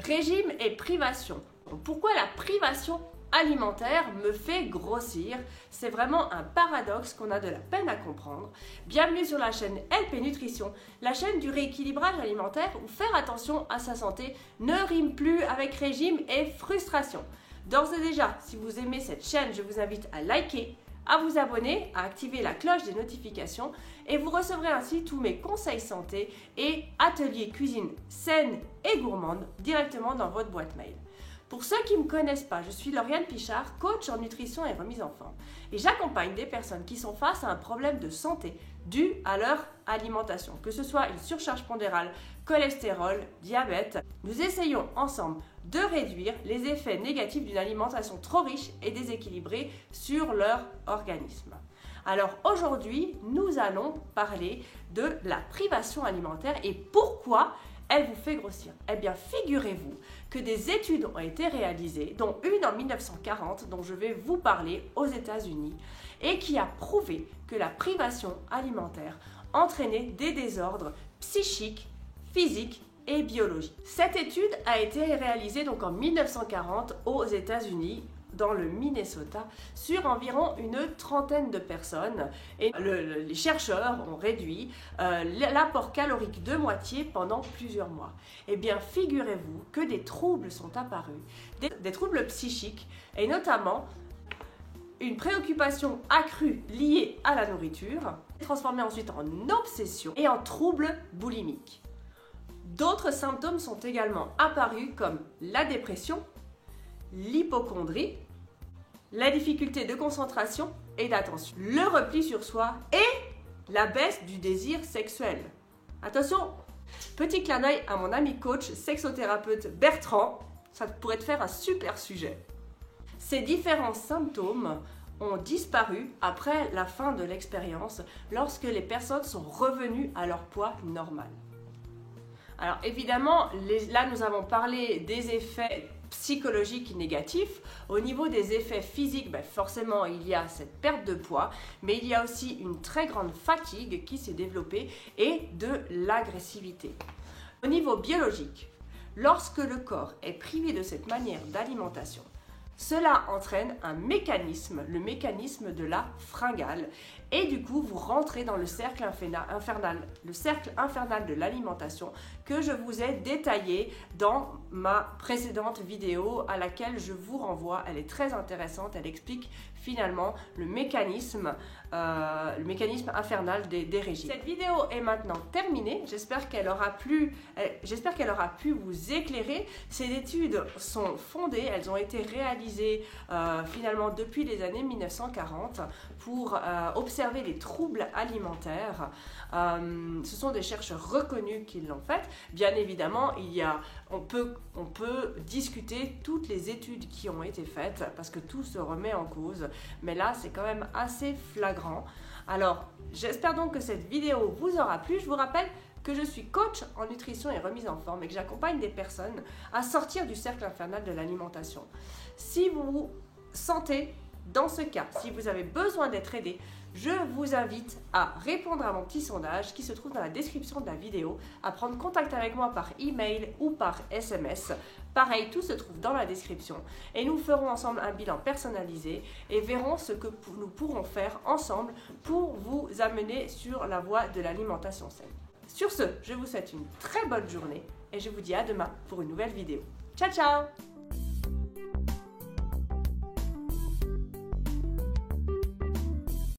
Régime et privation. Pourquoi la privation alimentaire me fait grossir? C'est vraiment un paradoxe qu'on a de la peine à comprendre. Bienvenue sur la chaîne LP Nutrition, la chaîne du rééquilibrage alimentaire où faire attention à sa santé ne rime plus avec régime et frustration. D'ores et déjà, si vous aimez cette chaîne, je vous invite à liker, à vous abonner, à activer la cloche des notifications et vous recevrez ainsi tous mes conseils santé et ateliers cuisine saine et gourmande directement dans votre boîte mail. Pour ceux qui ne me connaissent pas, je suis Lauriane Pichard, coach en nutrition et remise en forme. Et j'accompagne des personnes qui sont face à un problème de santé dû à leur alimentation, que ce soit une surcharge pondérale, cholestérol, diabète. Nous essayons ensemble de réduire les effets négatifs d'une alimentation trop riche et déséquilibrée sur leur organisme. Alors aujourd'hui, nous allons parler de la privation alimentaire et pourquoi elle vous fait grossir. Eh bien, figurez-vous que des études ont été réalisées, dont une en 1940, dont je vais vous parler aux États-Unis, et qui a prouvé que la privation alimentaire entraînait des désordres psychiques, physiques et biologiques. Cette étude a été réalisée donc en 1940 aux États-Unis, dans le Minnesota, sur environ une trentaine de personnes. Et les chercheurs ont réduit l'apport calorique de moitié pendant plusieurs mois. Eh bien, figurez-vous que des troubles sont apparus, des troubles psychiques, et notamment une préoccupation accrue liée à la nourriture, transformée ensuite en obsession et en troubles boulimiques. D'autres symptômes sont également apparus comme la dépression, l'hypocondrie, la difficulté de concentration et d'attention, le repli sur soi et la baisse du désir sexuel. Attention, petit clin d'œil à mon ami coach sexothérapeute Bertrand, ça pourrait te faire un super sujet. Ces différents symptômes ont disparu après la fin de l'expérience lorsque les personnes sont revenues à leur poids normal. Alors évidemment, là nous avons parlé des effets psychologiques négatifs. Au niveau des effets physiques, forcément il y a cette perte de poids, mais il y a aussi une très grande fatigue qui s'est développée et de l'agressivité. Au niveau biologique, lorsque le corps est privé de cette manière d'alimentation, cela entraîne un mécanisme, le mécanisme de la fringale. Et du coup, vous rentrez dans le cercle infernal de l'alimentation que je vous ai détaillé dans ma précédente vidéo à laquelle je vous renvoie. Elle est très intéressante, elle explique finalement le mécanisme infernal des régimes. Cette vidéo est maintenant terminée, j'espère qu'elle aura pu vous éclairer. Ces études sont fondées, elles ont été réalisées finalement depuis les années 1940 pour observer les troubles alimentaires. Ce sont des chercheurs reconnus qui l'ont fait. Bien évidemment, on peut discuter toutes les études qui ont été faites parce que tout se remet en cause. Mais là, c'est quand même assez flagrant. Alors, j'espère donc que cette vidéo vous aura plu. Je vous rappelle que je suis coach en nutrition et remise en forme et que j'accompagne des personnes à sortir du cercle infernal de l'alimentation. Si vous vous sentez dans ce cas, si vous avez besoin d'être aidé, je vous invite à répondre à mon petit sondage qui se trouve dans la description de la vidéo, à prendre contact avec moi par email ou par SMS. Pareil, tout se trouve dans la description et nous ferons ensemble un bilan personnalisé et verrons ce que nous pourrons faire ensemble pour vous amener sur la voie de l'alimentation saine. Sur ce, je vous souhaite une très bonne journée et je vous dis à demain pour une nouvelle vidéo. Ciao ciao!